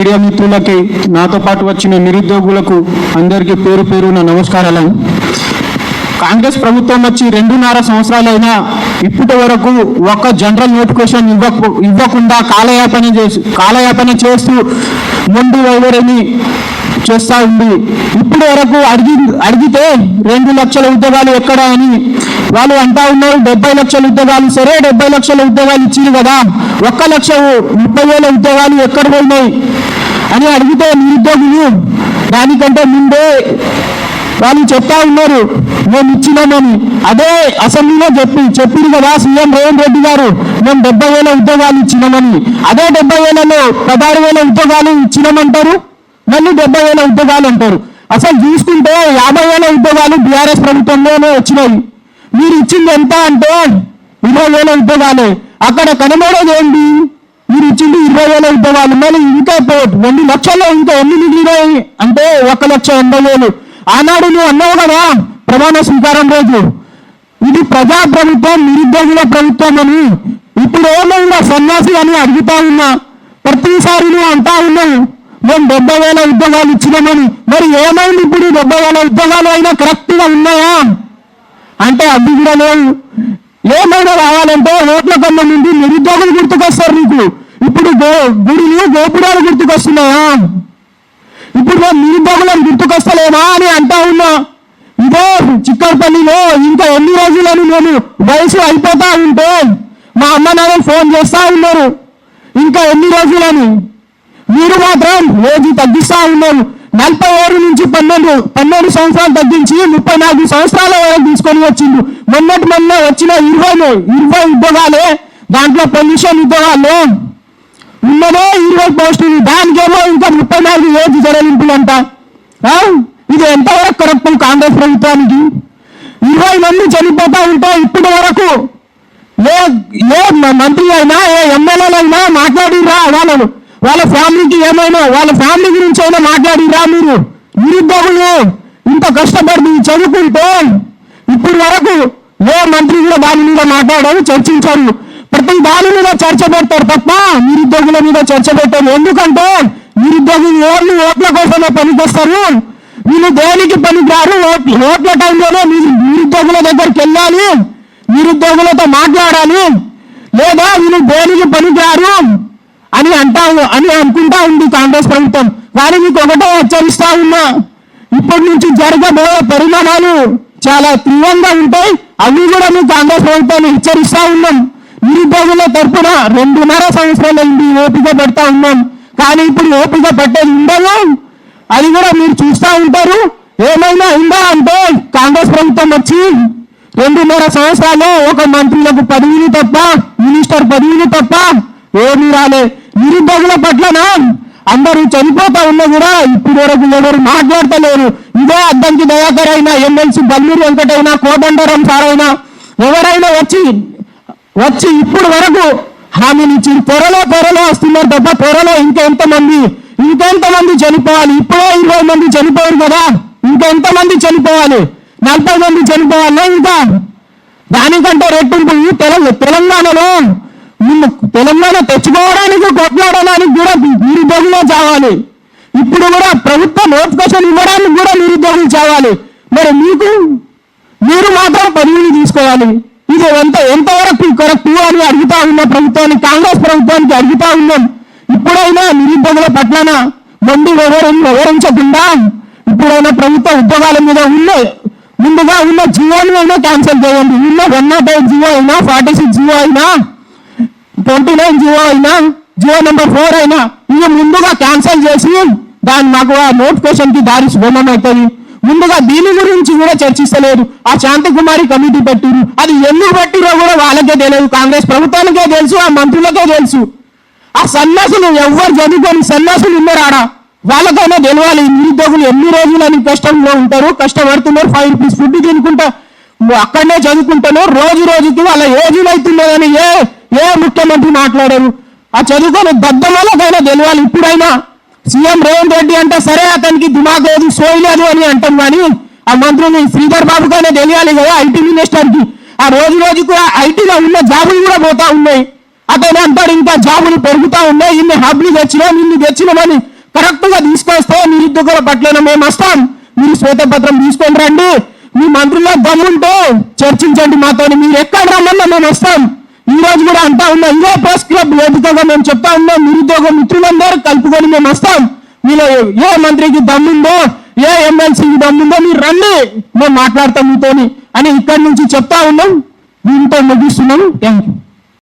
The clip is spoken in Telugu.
మీడియా మిత్రులకి నాతో పాటు వచ్చిన నిరుద్యోగులకు అందరికీ పేరు పేరున నమస్కారాలు. కాంగ్రెస్ ప్రభుత్వం వచ్చి 2.5 సంవత్సరాలైనా ఇప్పటి వరకు ఒక్క జనరల్ నోటిఫికేషన్ ఇవ్వకుండా కాలయాపన చేస్తూ మొండి వైఖరిని చేస్తూ ఉంది. ఇప్పటి వరకు అడిగితే 2 లక్షల ఉద్యోగాలు ఎక్కడ అని వాళ్ళు అంటా ఉన్నారు. 70 లక్షల ఉద్యోగాలు, సరే 70 లక్షల ఉద్యోగాలు ఇచ్చింది కదా, 1,30,000 ఉద్యోగాలు ఎక్కడ పోయినాయి అని అడిగితే నిరుద్యోగులు దానికంటే ముందే వాళ్ళు చెప్తా ఉన్నారు మేము ఇచ్చినామని. అదే అసెంబ్లీలో చెప్పింది కదా సీఎం రేవంత్ రెడ్డి గారు, మేము 70,000 ఉద్యోగాలు ఇచ్చినామని. అదే 70,000లో 16,000 ఉద్యోగాలు ఇచ్చినామంటారు, మళ్ళీ 70,000 ఉద్యోగాలు అంటారు. అసలు చూసుకుంటే 50,000 ఉద్యోగాలు బీఆర్ఎస్ ప్రభుత్వంలోనే వచ్చినాయి. మీరు ఇచ్చింది ఎంత అంటే 20,000 ఉద్యోగాలే. అక్కడ కనబడేది ఏంటి? మీరు ఇచ్చింది 20,000 ఉద్యోగాలు, మళ్ళీ ఇంకా 2 లక్షల్లో ఇంకా ఎన్ని మిగిలినాయి అంటే 1,80,000. ఆనాడు నువ్వు అన్నావు కదా ప్రమాణ స్వీకారం రోజు, ఇది ప్రజా ప్రభుత్వం, నిరుద్యోగుల ప్రభుత్వం అని. ఇప్పుడు ఏమైనా సన్యాసి అని అడుగుతా ఉన్నా, ప్రతిసారి నువ్వు అంటా ఉన్నావు మేము 70,000 ఉద్యోగాలు ఇచ్చినామని. మరి ఏమైంది? ఇప్పుడు 70,000 ఉద్యోగాలు అయినా కరెక్ట్గా ఉన్నాయా అంటే అవి కూడా లేవు. ఏమైనా రావాలంటే ఓట్ల కన్నా నుండి నిరుద్యోగులు గుర్తుకొస్తారు నీకు. ఇప్పుడు గుడిలు గోపురాలు గుర్తుకొస్తున్నాయా? ఇప్పుడు మేము నిరుద్యోగులను గుర్తుకొస్తలేమా అని అంటా ఉన్నా. ఇదే చిక్కడపల్లిలో ఇంకా ఎన్ని రోజులని నేను వయసు అయిపోతా ఉంటే మా అమ్మ నాన్న ఫోన్ చేస్తా ఉన్నారు ఇంకా ఎన్ని రోజులని. మీరు మాత్రం రోజు తగ్గిస్తా ఉన్నారు. 47 నుంచి 12 సంవత్సరాలు తగ్గించి 34 సంవత్సరాల వరకు తీసుకొని వచ్చిండు. మొన్న వచ్చిన 20 ఉద్యోగాలే, దాంట్లో పొల్యూషన్ ఉద్యోగాల్లో ఉన్నదే 20 పోస్టులు, దానికేమో ఇంకా 34 ఏజ్ జరలింపులంట. ఇది ఎంతవరకు కరెక్ట్ కాంగ్రెస్ ప్రభుత్వానికి? 20 మంది చనిపోతా ఉంటే ఇప్పటి వరకు ఏ మంత్రి అయినా ఏ ఎమ్మెల్యేలైనా మాట్లాడిరా వాళ్ళ ఫ్యామిలీకి ఏమైనా వాళ్ళ ఫ్యామిలీ గురించి అయినా మాట్లాడిరా? మీరు నిరుద్యోగులు ఇంత కష్టపడి చదువుకుంటే ఇప్పటి వరకు ఏ మంత్రి కూడా దాని మీద మాట్లాడారు, చర్చించారు. ప్రతి దాని మీద చర్చ పెడతారు తప్ప నిరుద్యోగుల మీద చర్చ పెట్టారు. ఎందుకంటే నిరుద్యోగులు ఓట్ల కోసమే పనికొస్తారు, వీళ్ళు దేనికి పనికిరారు. ఓట్ల టైంలోనే నిరుద్యోగుల దగ్గరికి వెళ్ళాలి, నిరుద్యోగులతో మాట్లాడాలి, లేదా వీళ్ళు దేనికి పనికిరారు అని అనుకుంటా ఉంది కాంగ్రెస్ ప్రభుత్వం. కానీ మీకు ఒకటే హెచ్చరిస్తా ఉన్నా, ఇప్పటి నుంచి జరగబోయే పరిణామాలు చాలా తీవ్రంగా ఉంటాయి. అవి కూడా మీకు కాంగ్రెస్ ప్రభుత్వాన్ని హెచ్చరిస్తా ఉన్నాం. నిరుద్యోగుల తరఫున 2.5 సంవత్సరాలైంది ఓపిక పెడతా ఉన్నాం. కానీ ఇప్పుడు ఓపిక పట్టేది ఉండదు, అది కూడా మీరు చూస్తూ ఉంటారు. ఏమైనా ఉందా అంటే కాంగ్రెస్ ప్రభుత్వం వచ్చి 2.5 సంవత్సరాలు ఒక మంత్రులకు పదవిని తప్ప, మినిస్టర్ పదవిని తప్ప ఏమీ రాలే. నిరుద్యోగుల పట్లన అందరూ చనిపోతా ఉన్నా కూడా ఇప్పుడు వరకు ఎవరు మాట్లాడతలేరు. ఇదే అద్దంకి దయాకర్ అయినా, ఎమ్మెల్సీ బల్మూరి వెంకటైనా, కోదండరాం సార్ అయినా ఎవరైనా వచ్చి ఇప్పుడు వరకు హామీని ఇచ్చి త్వరలో వస్తున్నారు తప్ప త్వరలో ఇంకెంతమంది చనిపోవాలి? ఇప్పుడే 20 మంది చనిపోయారు కదా, ఇంకెంతమంది చనిపోవాలి? 40 మంది చనిపోవాలి. ఇంకా దానికంటే రెట్టింపు తెలంగాణలో తెలంగాణ తెచ్చుకోవడానికి కొట్లాడడానికి కూడా నిరుద్యోగులే చావాలి. ఇప్పుడు కూడా ప్రభుత్వ నోటిఫికేషన్ ఇవ్వడానికి కూడా నిరుద్యోగులు చావాలి. మరి మీరు మాత్రం పదవిని తీసుకోవాలి. ఇది ఎంతవరకు కరెక్ట్ అని అడుగుతా ఉన్న ప్రభుత్వానికి, కాంగ్రెస్ ప్రభుత్వానికి అడుగుతా ఉన్నాం. ఇప్పుడైనా నిరుద్యోగుల పట్లన మొండి వివరించకుండా ఇప్పుడైనా ప్రభుత్వ ఉద్యోగాల మీద ముందుగా ఉన్న జీవోని అయినా క్యాన్సిల్ చేయండి. ఉన్న 108 జీవో అయినా, 46 జీవో అయినా, 29 జీవో అయినా, జీవో నెంబర్ 4 అయినా ఇవి ముందుగా క్యాన్సిల్ చేసి మాకు ఆ నోటిఫికేషన్ కి దారి సుగమం అవుతుంది. ముందుగా దీని గురించి కూడా చర్చిస్తలేదు. ఆ శాంతకుమారి కమిటీ పెట్టిరు, అది ఎందుకు పెట్టిరో కూడా వాళ్ళకే తెలియదు, కాంగ్రెస్ ప్రభుత్వానికే తెలుసు, ఆ మంత్రులకే తెలుసు. ఆ సన్యాసులు ఎవరు చదువుకొని సన్యాసులు ఉన్నారా వాళ్ళకైనా తెలియాలి. నిరుద్యోగులు ఎన్ని రోజులని కష్టంలో ఉంటారు, కష్టపడుతున్నారు. 5 రూపీస్ ఫుడ్ తినుకుంటా అక్కడనే చదువుకుంటున్నారు. రోజుకి వాళ్ళ ఏజీలు అవుతున్నదని ఏ ముఖ్యమంత్రి మాట్లాడారు? ఆ చదువుకొని దద్దమలకైనా తెలియాలి. ఇప్పుడైనా సీఎం రేవంత్ రెడ్డి అంటే సరే అతనికి దిమాగ్ లేదు, సోయలేదు అని అంటాం. కానీ ఆ మంత్రులు శ్రీధర్ బాబుకైనా తెలియాలి కదా, ఐటీ మినిస్టర్కి. ఆ రోజుకు ఐటీలో ఉన్న జాబులు కూడా పోతా ఉన్నాయి. అతను అంటాడు ఇంకా జాబులు పెరుగుతా ఉన్నాయి, ఇన్ని హబ్లు తెచ్చినాం, ఇన్ని తెచ్చినామని. కరెక్ట్ గా తీసుకొస్తే నిరుద్యోగుల పట్ల మేము వస్తాం. మీరు శ్వేతపత్రం తీసుకొని రండి, మీ మంత్రుల్లో దమ్ముంటే చర్చించండి మాతో, మీరు ఎక్కడ రమ్మన్నా మేము వస్తాం. ఈ రోజు కూడా అంటా ఉన్నాం, ఇదే ప్రెస్ క్లబ్ వేదికగా మేము చెప్తా ఉన్నాం, నిరుద్యోగ మిత్రులందరూ కలుపుకొని మేము వస్తాం. మీలో ఏ మంత్రికి దమ్ముందో, ఏ ఎమ్మెల్సీకి దమ్ముందో మీరు రండి, మేము మాట్లాడతాం మీతోని అని ఇక్కడి నుంచి చెప్తా ఉన్నాం. దీంతో ముగిస్తున్నాం. Thank you.